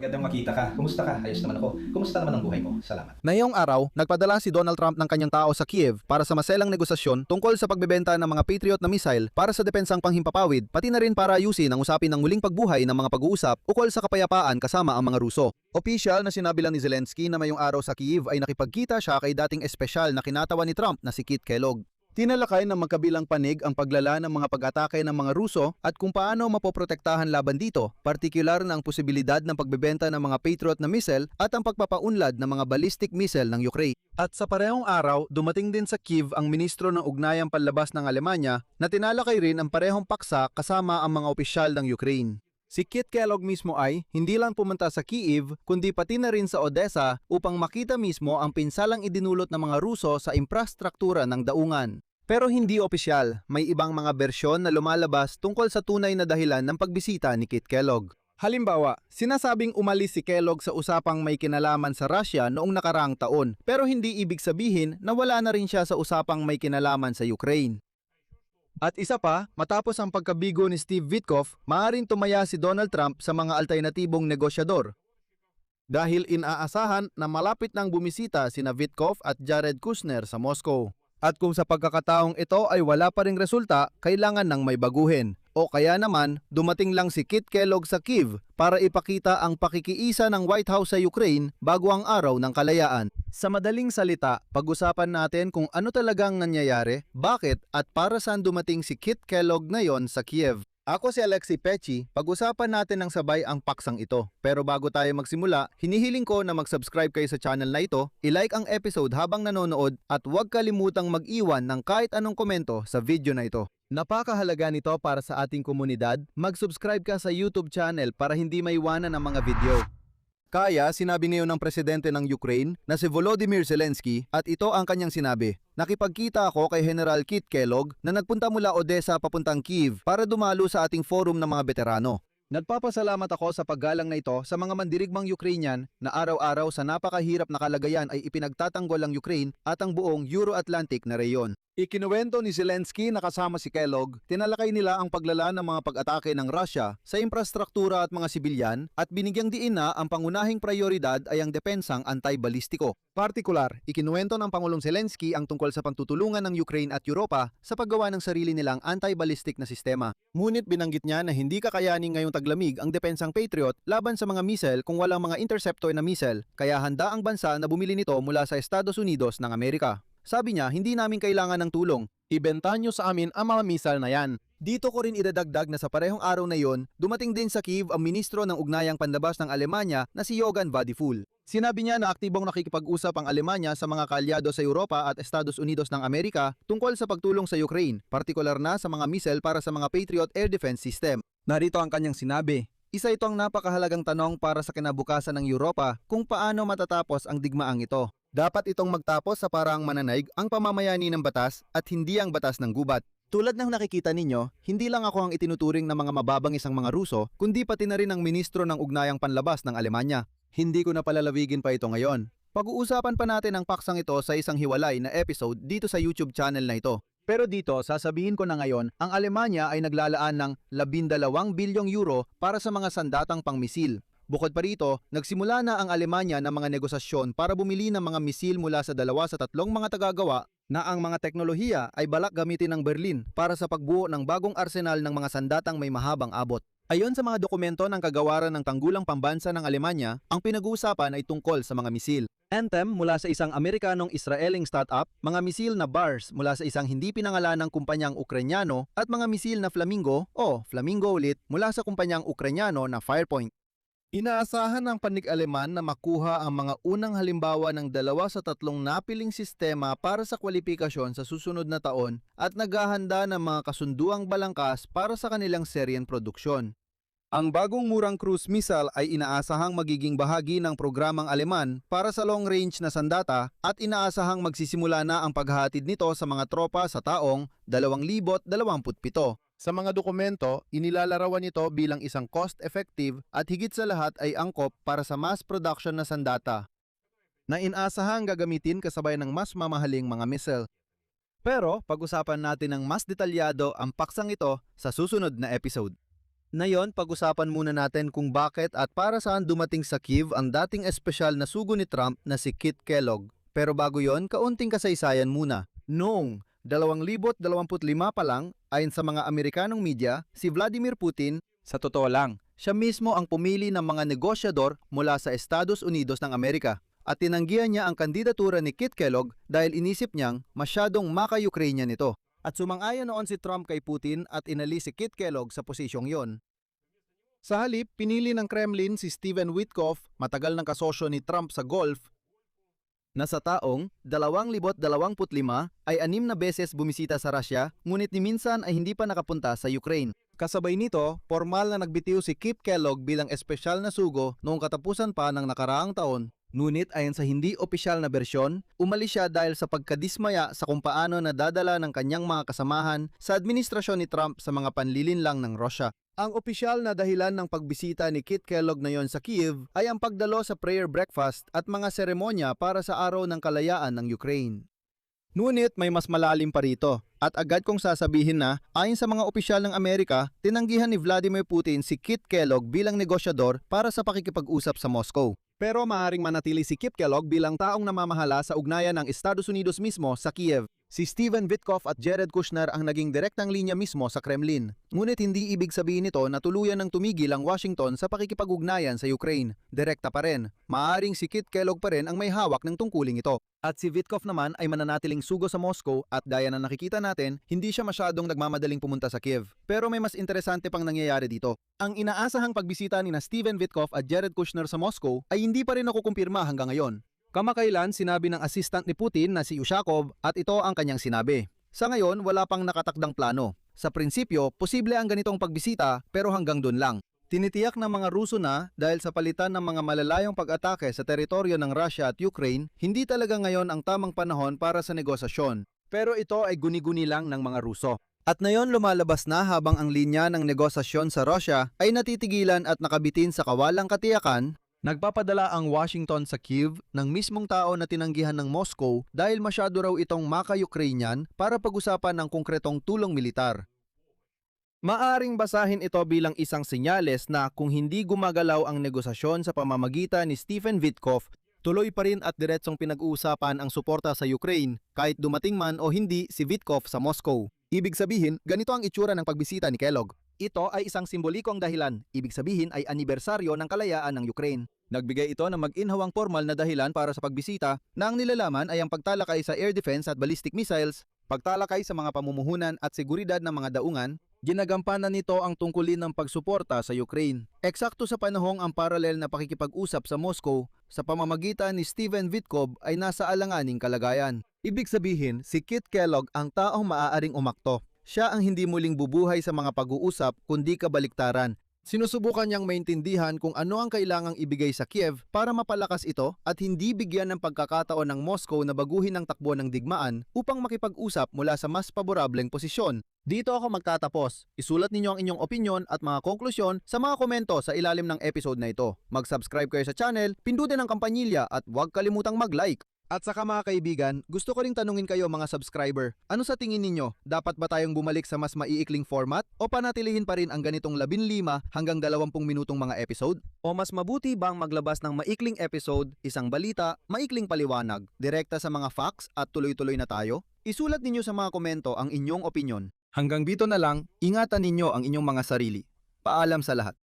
Magandang makita ka. Kumusta ka? Ayos naman ako. Kumusta naman ang buhay mo? Salamat. Ngayong araw, nagpadala si Donald Trump ng kanyang tao sa Kiev para sa maselang negosasyon tungkol sa pagbebenta ng mga Patriot na missile para sa depensang panghimpapawid, pati na rin para ayusin ang usapin ng muling pagbuhay ng mga pag-uusap ukol sa kapayapaan kasama ang mga Ruso. Opisyal na sinabi lang ni Zelensky na mayong araw sa Kiev ay nakipagkita siya kay dating espesyal na kinatawan ni Trump na si Kit Kellogg. Tinalakay ng magkabilang panig ang paglala ng mga pag-atake ng mga Ruso at kung paano mapoprotektahan laban dito, partikular na ang posibilidad ng pagbebenta ng mga Patriot na missile at ang pagpapaunlad ng mga ballistic missile ng Ukraine. At sa parehong araw, dumating din sa Kiev ang ministro ng Ugnayang Panlabas ng Alemanya na tinalakay rin ang parehong paksa kasama ang mga opisyal ng Ukraine. Si Kit Kellogg mismo ay hindi lang pumunta sa Kiev kundi pati na rin sa Odessa upang makita mismo ang pinsalang idinulot ng mga Ruso sa infrastruktura ng daungan. Pero hindi opisyal, may ibang mga bersyon na lumalabas tungkol sa tunay na dahilan ng pagbisita ni Kit Kellogg. Halimbawa, sinasabing umalis si Kellogg sa usapang may kinalaman sa Russia noong nakaraang taon, pero hindi ibig sabihin na wala na rin siya sa usapang may kinalaman sa Ukraine. At isa pa, matapos ang pagkabigo ni Steve Witkoff, maaaring tumaya si Donald Trump sa mga alternatibong negosyador. Dahil inaasahan na malapit nang bumisita sina Witkoff at Jared Kushner sa Moscow. At kung sa pagkakataong ito ay wala pa ring resulta, kailangan nang may baguhin. O kaya naman, dumating lang si Kit Kellogg sa Kiev para ipakita ang pakikiisa ng White House sa Ukraine bago ang araw ng kalayaan. Sa madaling salita, pag-usapan natin kung ano talagang nangyayari, bakit at para saan dumating si Kit Kellogg ngayon sa Kiev. Ako si Alexi Pechi, pag-usapan natin ng sabay ang paksang ito. Pero bago tayo magsimula, hinihiling ko na mag-subscribe kayo sa channel na ito, i-like ang episode habang nanonood at huwag kalimutang mag-iwan ng kahit anong komento sa video na ito. Napakahalaga nito para sa ating komunidad, mag-subscribe ka sa YouTube channel para hindi maiwanan ang mga video. Kaya sinabi ngayon ng presidente ng Ukraine na si Volodymyr Zelensky at ito ang kanyang sinabi. Nakipagkita ako kay General Kit Kellogg na nagpunta mula Odessa papuntang Kiev para dumalo sa ating forum ng mga veterano. Nagpapasalamat ako sa paggalang na ito sa mga mandirigmang Ukrainian na araw-araw sa napakahirap na kalagayan ay ipinagtatanggol ang Ukraine at ang buong Euro-Atlantic na reyon. Ikinuwento ni Zelensky na kasama si Kellogg, tinalakay nila ang paglala ng mga pag-atake ng Russia sa infrastruktura at mga sibilyan at binigyang diin na ang pangunahing prioridad ay ang depensang anti-balistiko. Partikular, ikinuwento ng Pangulong Zelensky ang tungkol sa pagtutulungan ng Ukraine at Europa sa paggawa ng sarili nilang anti-ballistic na sistema. Ngunit binanggit niya na hindi kakayanin ngayong taglamig ang depensang Patriot laban sa mga missile kung walang mga interceptor na missile, kaya handa ang bansa na bumili nito mula sa Estados Unidos ng Amerika. Sabi niya, hindi namin kailangan ng tulong. Ibenta nyo sa amin ang mga missile na yan. Dito ko rin idadagdag na sa parehong araw na yon, dumating din sa Kiev ang ministro ng Ugnayang Panlabas ng Alemanya na si Yogan Vadiful. Sinabi niya na aktibong nakikipag-usap ang Alemanya sa mga kaalyado sa Europa at Estados Unidos ng Amerika tungkol sa pagtulong sa Ukraine, partikular na sa mga missile para sa mga Patriot Air Defense System. Narito ang kanyang sinabi. Isa itong napakahalagang tanong para sa kinabukasan ng Europa kung paano matatapos ang digmaang ito. Dapat itong magtapos sa paraang mananaig ang pamamayani ng batas at hindi ang batas ng gubat. Tulad ng nakikita ninyo, hindi lang ako ang itinuturing ng mga mababangisang mga Ruso, kundi pati na rin ang ministro ng Ugnayang Panlabas ng Alemanya. Hindi ko na palalawigin pa ito ngayon. Pag-uusapan pa natin ang paksang ito sa isang hiwalay na episode dito sa YouTube channel na ito. Pero dito, sasabihin ko na ngayon, ang Alemanya ay naglalaan ng 12 bilyong euro para sa mga sandatang pangmisil. Bukod pa rito, nagsimula na ang Alemanya ng mga negosasyon para bumili ng mga misil mula sa 2 sa 3 mga tagagawa na ang mga teknolohiya ay balak gamitin ng Berlin para sa pagbuo ng bagong arsenal ng mga sandatang may mahabang abot. Ayon sa mga dokumento ng kagawaran ng Tanggulang Pambansa ng Alemanya, ang pinag-uusapan ay tungkol sa mga misil. Anthem mula sa isang Amerikanong Israeling startup, mga misil na Bars mula sa isang hindi pinangalanang kumpanyang Ukrainyano at mga misil na Flamingo o Flamingo ulit mula sa kumpanyang Ukrainyano na Firepoint. Inaasahan ng panig-Aleman na makuha ang mga unang halimbawa ng 2 sa 3 napiling sistema para sa kwalifikasyon sa susunod na taon at naghahanda ng mga kasunduang balangkas para sa kanilang seryen produksyon. Ang bagong murang cruise missile ay inaasahang magiging bahagi ng programang Aleman para sa long-range na sandata at inaasahang magsisimula na ang paghahatid nito sa mga tropa sa taong 2027. Sa mga dokumento, inilalarawan ito bilang isang cost-effective at higit sa lahat ay angkop para sa mass production na sandata na inaasahang gagamitin kasabay ng mas mamahaling mga missile. Pero pag-usapan natin ng mas detalyado ang paksang ito sa susunod na episode. Ngayon, pag-usapan muna natin kung bakit at para saan dumating sa Kiev ang dating espesyal na sugo ni Trump na si Kit Kellogg. Pero bago yon, kaunting kasaysayan muna. Noong 2025 pa lang, ayon sa mga Amerikanong media, si Vladimir Putin, sa totoo lang, siya mismo ang pumili ng mga negosyador mula sa Estados Unidos ng Amerika. At tinanggihan niya ang kandidatura ni Kit Kellogg dahil inisip niyang masyadong maka-Ukrainian ito. At sumang-ayon noon si Trump kay Putin at inalis si Kit Kellogg sa posisyong yon. Sa halip, pinili ng Kremlin si Steven Witkoff, matagal ng kasosyo ni Trump sa golf, na sa taong 2025 ay 6 na beses bumisita sa Russia, ngunit ni minsan ay hindi pa nakapunta sa Ukraine. Kasabay nito, formal na nagbitiw si Kit Kellogg bilang espesyal na sugo noong katapusan pa ng nakaraang taon. Ngunit ayon sa hindi opisyal na bersyon, umalis siya dahil sa pagkadismaya sa kung paano nadadala ng kanyang mga kasamahan sa administrasyon ni Trump sa mga panlilinlang ng Russia. Ang opisyal na dahilan ng pagbisita ni Kit Kellogg na yon sa Kiev ay ang pagdalo sa prayer breakfast at mga seremonya para sa araw ng kalayaan ng Ukraine. Ngunit may mas malalim pa rito at agad kong sasabihin na ayon sa mga opisyal ng Amerika, tinanggihan ni Vladimir Putin si Kit Kellogg bilang negosyador para sa pakikipag-usap sa Moscow. Pero maaaring manatili si Kit Kellogg bilang taong namamahala sa ugnayan ng Estados Unidos mismo sa Kiev. Si Steven Witkoff at Jared Kushner ang naging direktang linya mismo sa Kremlin. Ngunit hindi ibig sabihin nito na tuluyan ng tumigil ang Washington sa pakikipag-ugnayan sa Ukraine. Direkta pa rin. Maaaring si Kit Kellogg pa rin ang may hawak ng tungkuling ito. At si Witkoff naman ay mananatiling sugo sa Moscow at gaya na nakikita natin, hindi siya masyadong nagmamadaling pumunta sa Kiev. Pero may mas interesante pang nangyayari dito. Ang inaasahang pagbisita ni na Steven Witkoff at Jared Kushner sa Moscow ay hindi pa rin nakukumpirma hanggang ngayon. Kamakailan sinabi ng assistant ni Putin na si Ushakov at ito ang kanyang sinabi. Sa ngayon, wala pang nakatakdang plano. Sa prinsipyo, posible ang ganitong pagbisita pero hanggang doon lang. Tinitiyak ng mga Ruso na dahil sa palitan ng mga malalayong pag-atake sa teritoryo ng Russia at Ukraine, hindi talaga ngayon ang tamang panahon para sa negosasyon. Pero ito ay guni-guni lang ng mga Ruso. At ngayon lumalabas na habang ang linya ng negosasyon sa Russia ay natitigilan at nakabitin sa kawalang katiyakan, nagpapadala ang Washington sa Kiev ng mismong tao na tinanggihan ng Moscow dahil masyado raw itong maka-Ukrainian para pag-usapan ng konkretong tulong militar. Maaring basahin ito bilang isang senyales na kung hindi gumagalaw ang negosasyon sa pamamagitan ni Steven Witkoff, tuloy pa rin at diretsong pinag-uusapan ang suporta sa Ukraine kahit dumating man o hindi si Witkoff sa Moscow. Ibig sabihin, ganito ang itsura ng pagbisita ni Kellogg. Ito ay isang simbolikong dahilan, ibig sabihin ay anibersaryo ng kalayaan ng Ukraine. Nagbigay ito ng mag-inhawang formal na dahilan para sa pagbisita na ang nilalaman ay ang pagtalakay sa air defense at ballistic missiles, pagtalakay sa mga pamumuhunan at seguridad ng mga daungan. Ginagampanan nito ang tungkulin ng pagsuporta sa Ukraine. Eksakto sa panahong ang paralel na pakikipag-usap sa Moscow sa pamamagitan ni Steven Witkoff ay nasa alanganing kalagayan. Ibig sabihin, si Kit Kellogg ang taong maaaring umakto. Siya ang hindi muling bubuhay sa mga pag-uusap kundi kabaliktaran. Sinusubukan niyang maintindihan kung ano ang kailangang ibigay sa Kiev para mapalakas ito at hindi bigyan ng pagkakataon ng Moscow na baguhin ang takbo ng digmaan upang makipag-usap mula sa mas paborableng posisyon. Dito ako magtatapos. Isulat ninyo ang inyong opinyon at mga konklusyon sa mga komento sa ilalim ng episode na ito. Mag-subscribe kayo sa channel, pindutin ang kampanilya at huwag kalimutang mag-like. At saka mga kaibigan, gusto ko ring tanungin kayo mga subscriber, ano sa tingin ninyo? Dapat ba tayong bumalik sa mas maiikling format o panatilihin pa rin ang ganitong 15 hanggang 20 minutong mga episode? O mas mabuti bang maglabas ng maikling episode, isang balita, maikling paliwanag, direkta sa mga facts at tuloy-tuloy na tayo? Isulat ninyo sa mga komento ang inyong opinyon. Hanggang dito na lang, ingatan ninyo ang inyong mga sarili. Paalam sa lahat.